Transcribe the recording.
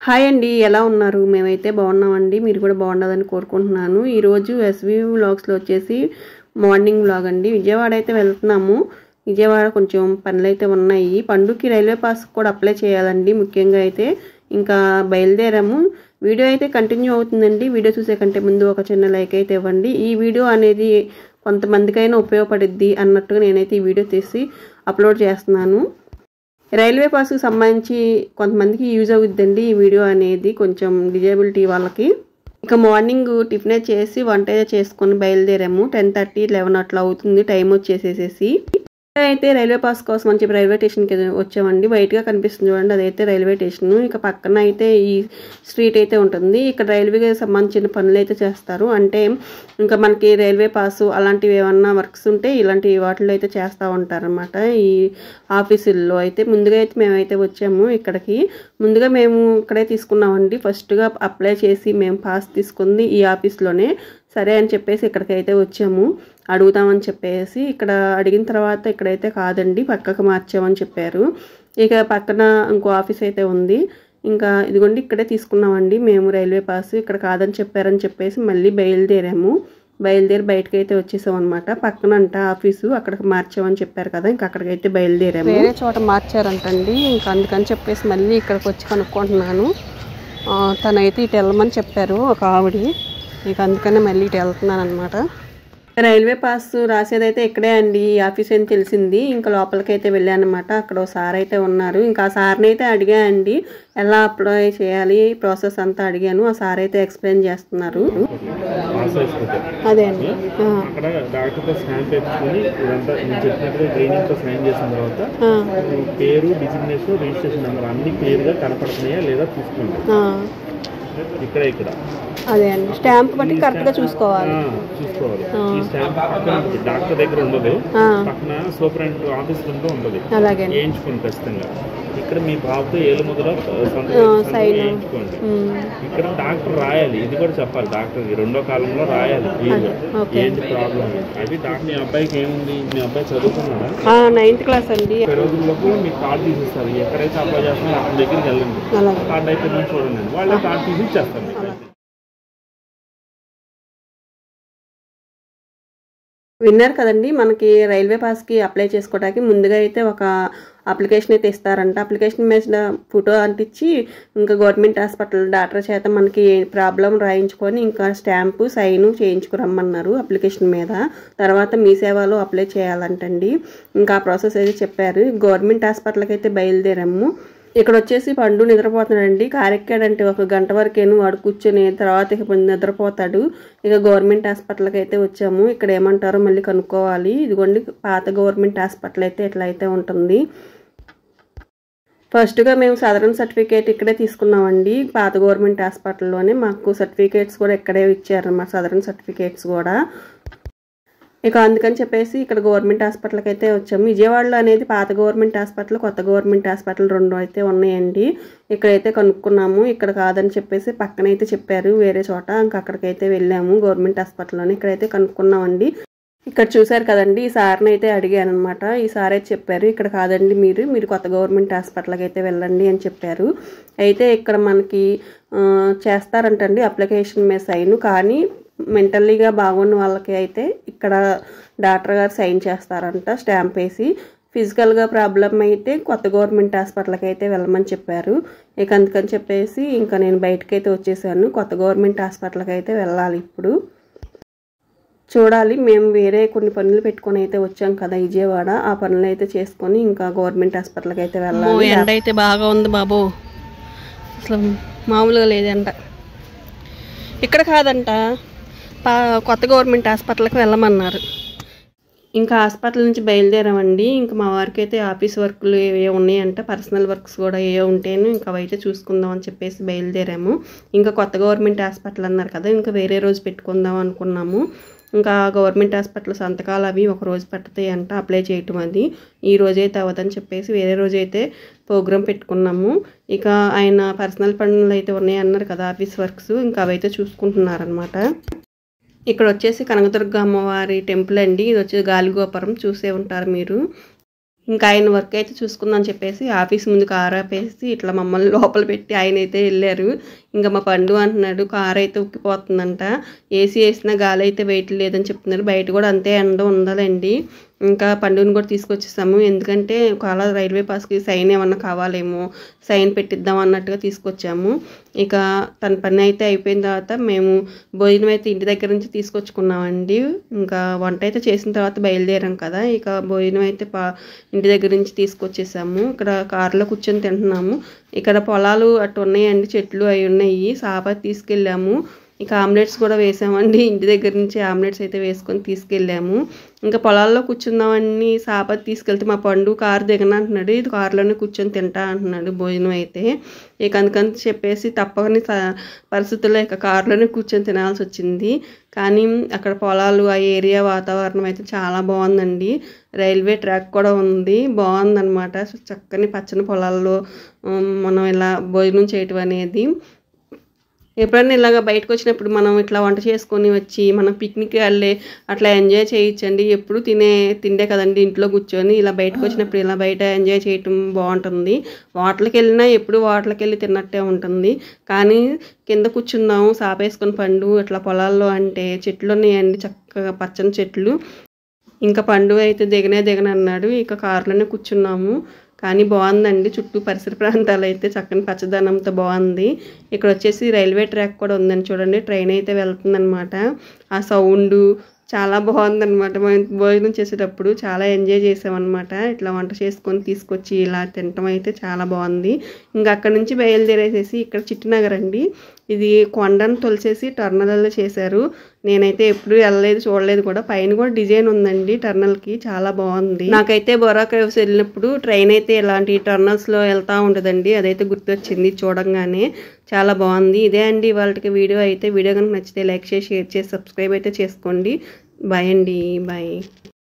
Hi అండి, ఎలా ఉన్నారు? మేమైతే బాగున్నామండి. మీరు కూడా బాగుండాలని కోరుకుంటున్నాను. ఈరోజు ఎస్వి వ్లాగ్స్లో వచ్చేసి మార్నింగ్ వ్లాగ్ అండి. విజయవాడ అయితే వెళ్తున్నాము. విజయవాడ కొంచెం పనులు అయితే ఉన్నాయి. పండుగకి రైల్వే పాస్ కూడా అప్లై చేయాలండి. ముఖ్యంగా అయితే ఇంకా బయలుదేరాము. వీడియో అయితే కంటిన్యూ అవుతుందండి. వీడియో చూసే కంటే ముందు ఒక చిన్న లైక్ అయితే ఇవ్వండి. ఈ వీడియో అనేది కొంతమందికైనా ఉపయోగపడుద్ది అన్నట్టుగా నేనైతే ఈ వీడియో తీసి అప్లోడ్ చేస్తున్నాను. రైల్వే పాస్కి సంబంధించి కొంతమందికి యూజ్ అవుద్దండి ఈ వీడియో అనేది, కొంచెం డిజేబిలిటీ వాళ్ళకి. ఇక మార్నింగ్ టిఫిన్ చేసి వంట చేసుకొని బయలుదేరాము. 10:30, 11 అట్లా అవుతుంది టైం వచ్చేసేసి. అయితే రైల్వే పాస్ కోసం అని చెప్పి రైల్వే స్టేషన్కి వచ్చామండి. వైట్గా కనిపిస్తుంది చూడండి, అదైతే రైల్వే స్టేషన్. ఇక పక్కన అయితే ఈ స్ట్రీట్ అయితే ఉంటుంది. ఇక్కడ రైల్వేకి సంబంధించిన పనులు అయితే చేస్తారు. అంటే ఇంకా మనకి రైల్వే పాసు అలాంటివి ఏమన్నా వర్క్స్ ఉంటే ఇలాంటి వాటిలో అయితే చేస్తూ ఉంటారనమాట ఈ ఆఫీసుల్లో. అయితే ముందుగా అయితే మేమైతే వచ్చాము ఇక్కడికి. ముందుగా మేము ఇక్కడే తీసుకున్నామండి. ఫస్ట్గా అప్లై చేసి మేము పాస్ తీసుకుంది ఈ ఆఫీస్లోనే. సరే అని చెప్పేసి ఇక్కడికైతే వచ్చాము అడుగుదామని చెప్పేసి. ఇక్కడ అడిగిన తర్వాత ఇక్కడైతే కాదండి, పక్కకు మార్చామని చెప్పారు. ఇక పక్కన ఇంకో ఆఫీస్ అయితే ఉంది. ఇంకా ఇదిగోండి ఇక్కడే తీసుకున్నామండి మేము రైల్వే పాస్. ఇక్కడ కాదని చెప్పారని చెప్పేసి మళ్ళీ బయలుదేరి బయటకు అయితే వచ్చేసాం అనమాట. పక్కన అంట ఆఫీసు, అక్కడికి మార్చామని చెప్పారు కదా, ఇంకా అక్కడికైతే బయలుదేరాము. వేరే చోట మార్చారంటండి. ఇంకా అందుకని చెప్పేసి మళ్ళీ ఇక్కడికి వచ్చి కనుక్కుంటున్నాను. తనైతే ఇటు వెళ్ళమని చెప్పారు ఒక ఆవిడ. ఇక అందుకనే మళ్ళీ ఇటు వెళ్తున్నాను అనమాట. రైల్వే పాస్ రాసేదైతే ఇక్కడే అండి, ఈ ఆఫీస్ అని తెలిసింది. ఇంకా లోపలికి అయితే వెళ్ళానమాట. అక్కడ ఓ సార్ అయితే ఉన్నారు. ఇంకా ఆ సార్ని అయితే అడిగా అండి, ఎలా అప్లై చేయాలి ప్రాసెస్ అంతా అడిగాను. ఆ సార్ అయితే ఎక్స్ప్లెయిన్ చేస్తున్నారు. అదే అండి, అక్కడ డాక్టర్తో స్కాన్ పెట్టుకుని ఇదంతా నేను చెప్పినట్టుగా గ్రీనింగ్తో సైన్ చేసిన తర్వాత పేరు, డిజిగ్నేషన్, రిజిస్ట్రేషన్ నెంబర్ అన్ని క్లియర్గా కనపడుతున్నాయా లేదా చూసుకోండి. ఇక్కడ అదే అండి, స్టాంప్ బట్టి కరెక్ట్గా చూసుకోవాలి. ఈ స్టాంప్ పక్కన డాక్టర్ దగ్గర ఉండదు, పక్కన సూపరింటెండెంట్ ఆఫీస్ ఉండదు. అలాగే వేయించుకోండి ఖచ్చితంగా. ఇక్కడ మీ బాబుతో ఏలు ముద్ర వేయించుకోండి. ఇక్కడ డాక్టర్ రాయాలి, ఇది కూడా చెప్పాలి డాక్టర్కి. రెండో కాలంలో రాయాలి ఏంటి ప్రాబ్లం. అది డాక్టర్ మీ అబ్బాయికి ఏముంది, మీ అబ్బాయి చదువుకున్నాడా? 9th క్లాస్ అండి. 10 రోజుల్లోపు మీకు కార్డు తీసిస్తారు. ఎక్కడైతే అప్లై చేస్తారో అతని దగ్గరికి వెళ్ళండి. కార్డు అయిపోయిందని చూడండి, వాళ్ళే కార్డు తీసి ఇచ్చేస్తారు. విన్నారు కదండి, మనకి రైల్వే పాస్కి అప్లై చేసుకోవడానికి ముందుగా అయితే ఒక అప్లికేషన్ అయితే ఇస్తారంట. అప్లికేషన్ మీద ఫోటో అంటించి ఇంకా గవర్నమెంట్ హాస్పిటల్ డాక్టర్ చేత మనకి ప్రాబ్లం రాయించుకొని ఇంకా స్టాంపు సైను చేయించుకురమ్మన్నారు అప్లికేషన్ మీద. తర్వాత మీ సేవలో అప్లై చేయాలంటండి. ఇంకా ఆ ప్రాసెస్ అయితే చెప్పారు. గవర్నమెంట్ హాస్పిటల్కి అయితే బయలుదేరాము. ఇక్కడ వచ్చేసి పండు నిద్రపోతున్నాడండి. కారెక్కాడంటే 1 గంట వరకేను వాడు కూర్చొని, తర్వాత ఇక నిద్రపోతాడు. ఇక గవర్నమెంట్ హాస్పిటల్కి అయితే వచ్చాము. ఇక్కడ ఏమంటారో మళ్ళీ కనుక్కోవాలి. ఇదిగోండి పాత గవర్నమెంట్ హాస్పిటల్ అయితే ఇట్లా అయితే ఉంటుంది. ఫస్ట్గా మేము సాధారణ సర్టిఫికేట్ ఇక్కడే తీసుకున్నామండి, పాత గవర్నమెంట్ హాస్పిటల్లోనే. మాకు సర్టిఫికేట్స్ కూడా ఇక్కడే ఇచ్చారన్నమాట, సాధారణ సర్టిఫికేట్స్ కూడా. ఇక అందుకని చెప్పేసి ఇక్కడ గవర్నమెంట్ హాస్పిటల్కి అయితే వచ్చాము. విజయవాడలో అనేది పాత గవర్నమెంట్ హాస్పిటల్, కొత్త గవర్నమెంట్ హాస్పిటల్ 2 అయితే ఉన్నాయండి. ఇక్కడైతే కనుక్కున్నాము. ఇక్కడ కాదని చెప్పేసి పక్కనైతే చెప్పారు వేరే చోట. ఇంకా అక్కడికైతే వెళ్ళాము గవర్నమెంట్ హాస్పిటల్లోనే. ఇక్కడైతే కనుక్కున్నామండి. ఇక్కడ చూసారు కదండి, ఈ సార్ని అయితే అడిగాను అనమాట. ఈ సార్ అయితే చెప్పారు ఇక్కడ కాదండి, మీరు కొత్త గవర్నమెంట్ హాస్పిటల్కి అయితే వెళ్ళండి అని చెప్పారు. అయితే ఇక్కడ మనకి చేస్తారంటండి అప్లికేషన్ మీద సైన్. కానీ మెంటల్లీగా బాగున్న వాళ్ళకి అయితే ఇక్కడ డాక్టర్ గారు సైన్ చేస్తారంట స్టాంప్ వేసి. ఫిజికల్గా ప్రాబ్లం అయితే కొత్త గవర్నమెంట్ హాస్పిటల్కి అయితే వెళ్ళమని చెప్పారు. ఇక అందుకని చెప్పేసి ఇంకా నేను బయటకైతే వచ్చేసాను. కొత్త గవర్నమెంట్ హాస్పిటల్కి అయితే వెళ్ళాలి ఇప్పుడు. చూడాలి, మేము వేరే కొన్ని పనులు పెట్టుకొని అయితే వచ్చాం కదా విజయవాడ. ఆ పనులు అయితే చేసుకొని ఇంకా గవర్నమెంట్ హాస్పిటల్కి అయితే వెళ్ళాలి. ఎండ అయితే బాగా ఉంది బాబు, అసలు మామూలుగా లేదంట. ఇక్కడ కాదంట, కొత్త గవర్నమెంట్ హాస్పిటల్కి వెళ్ళమన్నారు. ఇంకా హాస్పిటల్ నుంచి బయలుదేరామండి. ఇంకా మా వారికి అయితే ఆఫీస్ వర్క్లు ఏ ఉన్నాయంట, పర్సనల్ వర్క్స్ కూడా ఏ ఉంటేను ఇంకా అవైతే చూసుకుందాం అని చెప్పేసి బయలుదేరాము. ఇంకా కొత్త గవర్నమెంట్ హాస్పిటల్ అన్నారు కదా, ఇంకా వేరే రోజు పెట్టుకుందాం అనుకున్నాము. ఇంకా గవర్నమెంట్ హాస్పిటల్ సంతకాలు అవి ఒక రోజు పట్టుతాయి అంట అప్లై చేయటం. అది ఈ రోజైతే అవ్వదని చెప్పేసి వేరే రోజు అయితే ప్రోగ్రామ్ పెట్టుకున్నాము. ఇక ఆయన పర్సనల్ పనులు అయితే ఉన్నాయన్నారు కదా ఆఫీస్ వర్క్స్, ఇంకా అవైతే చూసుకుంటున్నారనమాట. ఇక్కడ వచ్చేసి కనకదుర్గ అమ్మవారి టెంపుల్ అండి. ఇది వచ్చేసి గాలిగోపురం, చూసే ఉంటారు మీరు. ఇంకా ఆయన వర్క్ అయితే చూసుకుందాం అని చెప్పేసి ఆఫీస్ ముందు కారు ఆపేసి ఇట్లా మమ్మల్ని లోపల పెట్టి ఆయన అయితే వెళ్ళారు. ఇంకా మా పండు అంటున్నాడు కారు అయితే ఉక్కిపోతుందంట, ఏసీ వేసినా గాలి అయితే వేయట్లేదని చెప్తున్నారు. బయట కూడా అంతే ఎండ ఉండాలండి. ఇంకా పండుని కూడా తీసుకొచ్చేసాము, ఎందుకంటే ఒకవేళ రైల్వే పాస్కి సైన్ ఏమన్నా కావాలేమో సైన్ పెట్టిద్దాం అన్నట్టుగా తీసుకొచ్చాము. ఇక తన పని అయితే అయిపోయిన తర్వాత మేము భోజనం అయితే ఇంటి దగ్గర నుంచి తీసుకొచ్చుకున్నామండి. ఇంకా వంట అయితే చేసిన తర్వాత బయలుదేరాం కదా, ఇక భోజనం అయితే ఇంటి దగ్గర నుంచి తీసుకొచ్చేసాము. ఇక్కడ కారులో కూర్చొని తింటున్నాము. ఇక్కడ పొలాలు అటు ఉన్నాయండి, చెట్లు అవి ఉన్నాయి, సాపా తీసుకెళ్ళాము. ఇక ఆమ్లెట్స్ కూడా వేసామండి, ఇంటి దగ్గర నుంచి ఆమ్లెట్స్ అయితే వేసుకొని తీసుకెళ్ళాము. ఇంకా పొలాల్లో కూర్చుందామని సాపతి తీసుకెళ్తే మా పండు కారు దిగన అంటున్నాడు, ఇది కారులోనే కూర్చొని తింటా అంటున్నాడు భోజనం అయితే. ఇక అందుకని చెప్పేసి తప్పని పరిస్థితుల్లో ఇక కారులోనే కూర్చొని తినాల్సి వచ్చింది. కానీ అక్కడ పొలాలు ఆ ఏరియా వాతావరణం అయితే చాలా బాగుందండి. రైల్వే ట్రాక్ కూడా ఉంది, బాగుందన్నమాట. చక్కని పచ్చని పొలాల్లో మనం ఇలా భోజనం చేయటం అనేది, ఎప్పుడైనా ఇలాగ బయటకు వచ్చినప్పుడు మనం ఇట్లా వంట చేసుకొని వచ్చి మనం పిక్నిక్ వెళ్ళి అట్లా ఎంజాయ్ చేయొచ్చండి. ఎప్పుడు తిండే కదండి ఇంట్లో కూర్చొని, ఇలా బయటకు వచ్చినప్పుడు ఇలా బయట ఎంజాయ్ చేయటం బాగుంటుంది. వాటర్కి వెళ్ళినా ఎప్పుడు వాటర్కి వెళ్ళి తిన్నట్టే ఉంటుంది. కానీ కింద కూర్చుందాము సాపేసుకొని పండు ఇట్లా పొలాల్లో అంటే చెట్లు ఉన్నాయండి, చక్కగా పచ్చని చెట్లు. ఇంకా పండు అయితే దిగనన్నాడు, ఇక కారులోనే కూర్చున్నాము. కానీ బాగుందండి, చుట్టూ పరిసర ప్రాంతాలు అయితే చక్కని పచ్చదనంతో బాగుంది. ఇక్కడ వచ్చేసి రైల్వే ట్రాక్ కూడా ఉందని చూడండి, ట్రైన్ అయితే వెళ్తుందనమాట. ఆ సౌండ్ చాలా బాగుందనమాట. మనం భోజనం చేసేటప్పుడు చాలా ఎంజాయ్ చేసామన్నమాట. ఇట్లా వంట చేసుకొని తీసుకొచ్చి ఇలా తినటం అయితే చాలా బాగుంది. ఇంకా అక్కడ నుంచి బయలుదేరేసేసి ఇక్కడ చిట్టినగర్ అండి, ఇది కొండను తొలిసేసి టర్నల్లో చేశారు. నేనైతే ఎప్పుడు వెళ్ళలేదు, చూడలేదు కూడా. పైన కూడా డిజైన్ ఉందండి టర్నల్కి, చాలా బాగుంది. నాకైతే బొర్రా కేవ్స్ వెళ్ళినప్పుడు ట్రైన్ అయితే ఇలాంటి టర్నల్స్లో వెళ్తూ ఉంటుందండి, అదైతే గుర్తొచ్చింది చూడంగానే. చాలా బాగుంది. ఇదే అండి వాళ్ళకి వీడియో అయితే. వీడియో కనుక నచ్చితే లైక్ చేసి షేర్ చేసి సబ్స్క్రైబ్ అయితే చేసుకోండి. బాయ్ అండి, బాయ్.